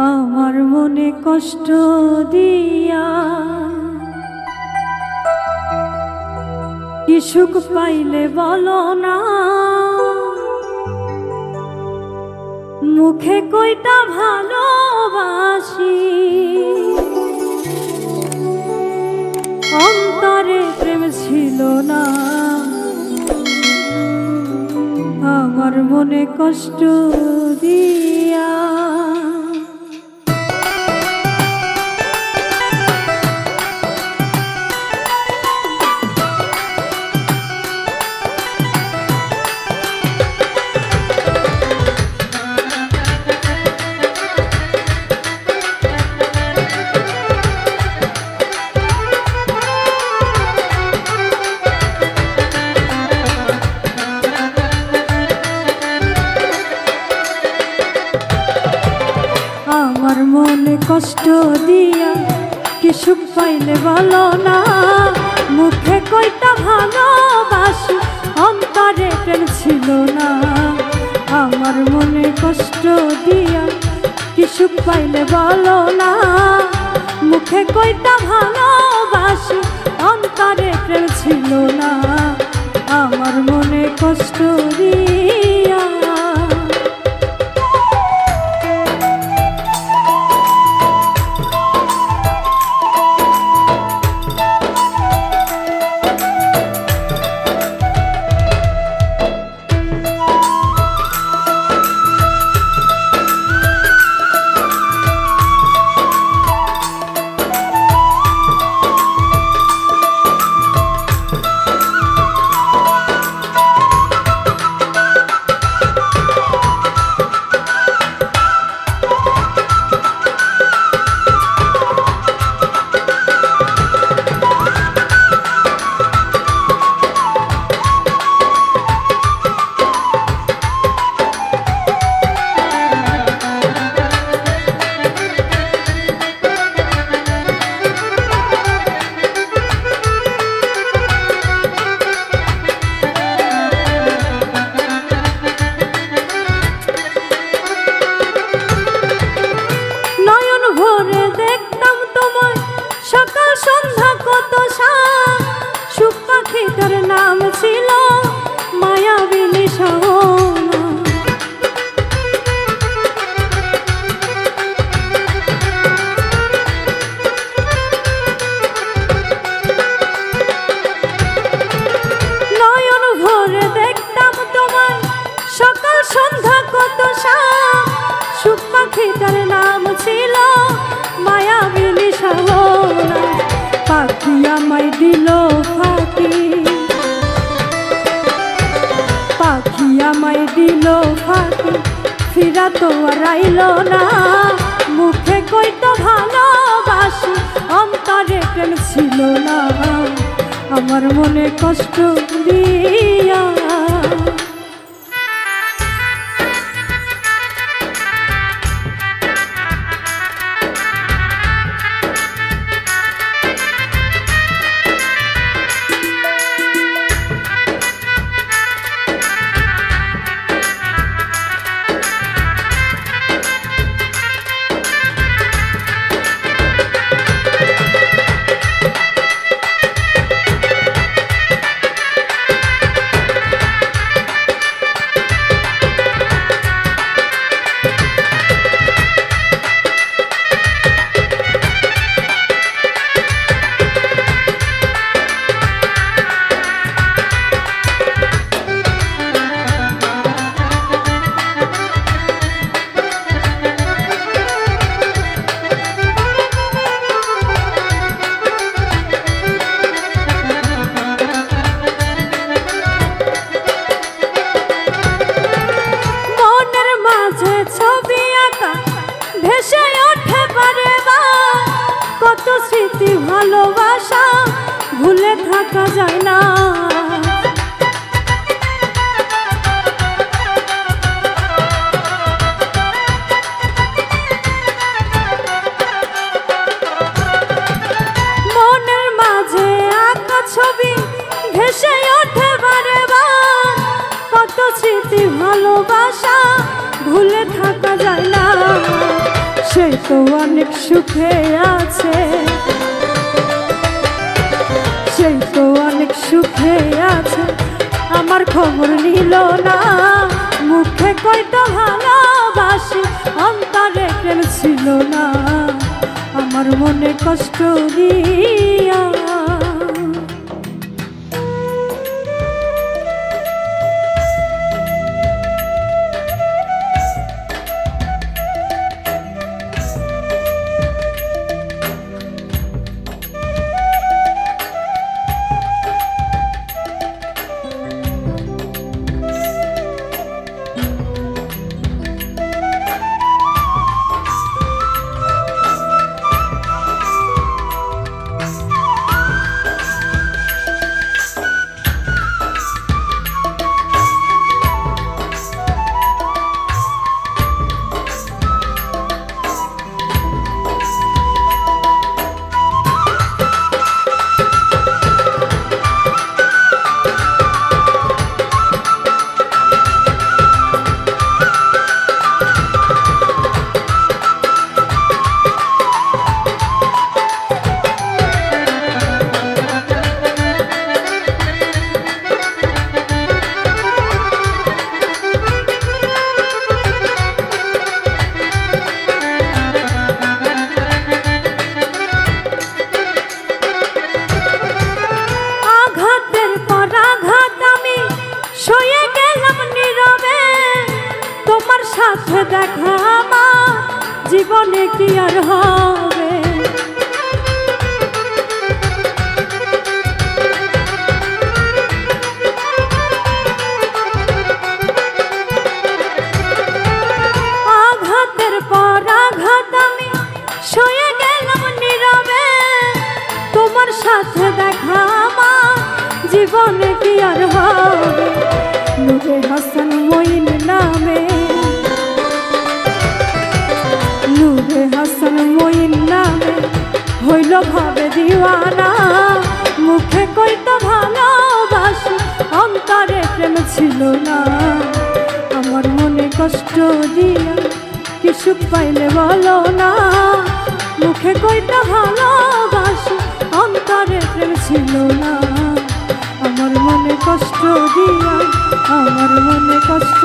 আমার মনে কষ্ট দিয়া কি সুখ পাইলে বলো না, মুখে কইটা ভালোবাসি অন্তরে প্রেম ছিল না। আমার মনে কষ্ট দিয়া আমার মনে কষ্ট দিয়া কি সুখ পাইলে বলো না, মুখে কইটা ভালোবাসি অন্তরে প্রেম ছিল না। আমার মনে কষ্ট দিয়া কি সুখ পাইলে বলো না, মুখে কইটা ভালোবাসি অন্তরে প্রেম ছিল না। আমার মনে কষ্ট দিয়া সকাল সন্ধ্যা কত সুখ পাখিটার নাম ছিল মায়াবিনী সোনা। নয়ন ভরে দেখতাম তোমার সকাল সন্ধ্যা কত সুখ পাখিটার নাম ছিল মায়াবিনী সোনা। পাখি আমায় দিল ফাঁকি, পাখি আমায় দিল ফাঁকি, ফিরা তো আর আইল না। মুখে কইতো ভালোবাসি অন্তরে প্রেম ছিল না। আমার মনে কষ্ট দিয়া ভেসে ওঠে পারে বা কত স্মৃতি ভালোবাসা ভুলে থাকা যায় না। মনের মাঝে আঁকা ছবি ভেসে ওঠে পারে বা কত স্মৃতি ভালোবাসা ভুলে থাকা যায় না। সেই তো অনেক সুখে আছে, সেই তো অনেক সুখে আছে, আমার খবর নিল না। মুখে কয়টা ভালোবাসি, অন্তরে প্রেম ছিল না, আমার মনে কষ্ট দিয়া। সাথে দেখা আমার জীবনে কি আর হবে, আঘাতের পর আঘাত আমি সয়ে গেলাম নীরবে, তোমার সাথে দেখা আমার জীবনে কি আর হবে। নূরে হাসান মঈন নামে, নূরে হাসান মঈন নামে হইল ভাবে দিওয়ানা, মুখে কইতো ভালোবাসি, অন্তরে প্রেম ছিল না, আমার মনে কষ্ট দিয়া কি সুখ পাইলে বলো না। মুখে কইতো ভালোবাসি, অন্তরে প্রেম ছিল না, আমার মনে কষ্ট দিয়া, আমার মনে কষ্ট